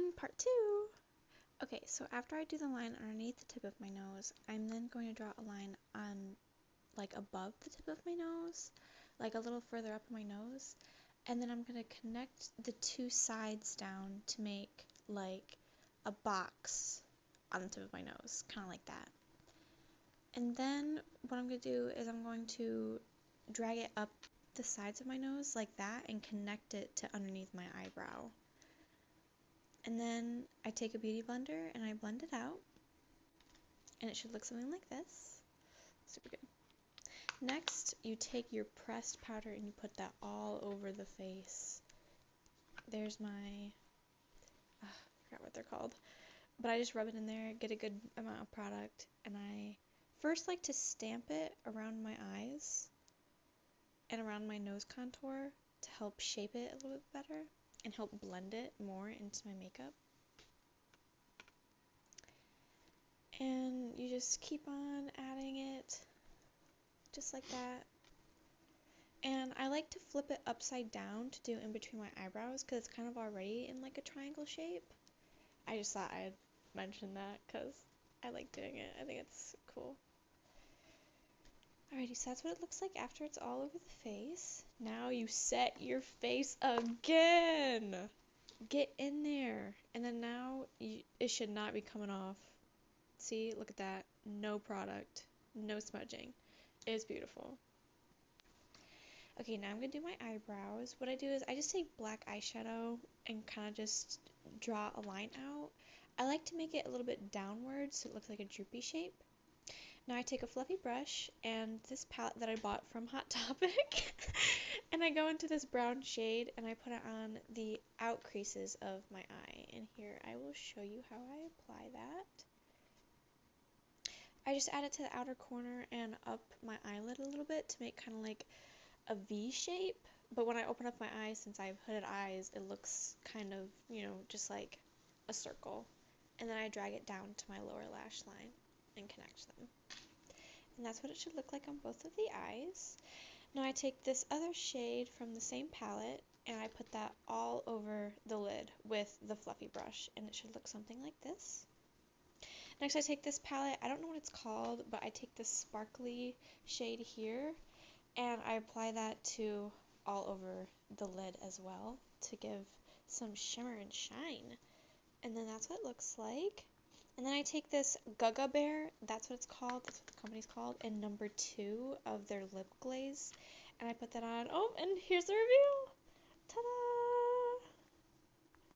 everyone, part 2! Okay, so after I do the line underneath the tip of my nose, I'm then going to draw a line on, like, above the tip of my nose, like a little further up my nose, and then I'm going to connect the two sides down to make, like, a box on the tip of my nose, kind of like that. And then what I'm going to do is I'm going to drag it up the sides of my nose like that and connect it to underneath my eyebrow. And then I take a beauty blender and I blend it out, and it should look something like this. Super good. Next, you take your pressed powder and you put that all over the face. There's my, I forgot what they're called, but I just rub it in there, get a good amount of product, and I first like to stamp it around my eyes and around my nose contour to help shape it a little bit better and help blend it more into my makeup. And you just keep on adding it, just like that. And I like to flip it upside down to do in between my eyebrows because it's kind of already in like a triangle shape. I just thought I'd mention that because I like doing it. I think it's cool. Alrighty, so that's what it looks like after it's all over the face. Now you set your face again. Get in there. And then now it should not be coming off. See, look at that. No product. No smudging. It is beautiful. Okay, now I'm going to do my eyebrows. What I do is I just take black eyeshadow and kind of just draw a line out. I like to make it a little bit downward so it looks like a droopy shape. Now I take a fluffy brush and this palette that I bought from Hot Topic and I go into this brown shade and I put it on the out creases of my eye. And here I will show you how I apply that. I just add it to the outer corner and up my eyelid a little bit to make kind of like a V shape, but when I open up my eyes, since I have hooded eyes, it looks kind of, just like a circle. And then I drag it down to my lower lash line and connect them. And that's what it should look like on both of the eyes. Now I take this other shade from the same palette and I put that all over the lid with the fluffy brush, and it should look something like this. Next I take this palette, I don't know what it's called, but I take this sparkly shade here and I apply that to all over the lid as well to give some shimmer and shine. And then that's what it looks like. And then I take this Gaga Bear, that's what it's called, that's what the company's called, in number 2 of their lip glaze. And I put that on. Oh, and here's the reveal!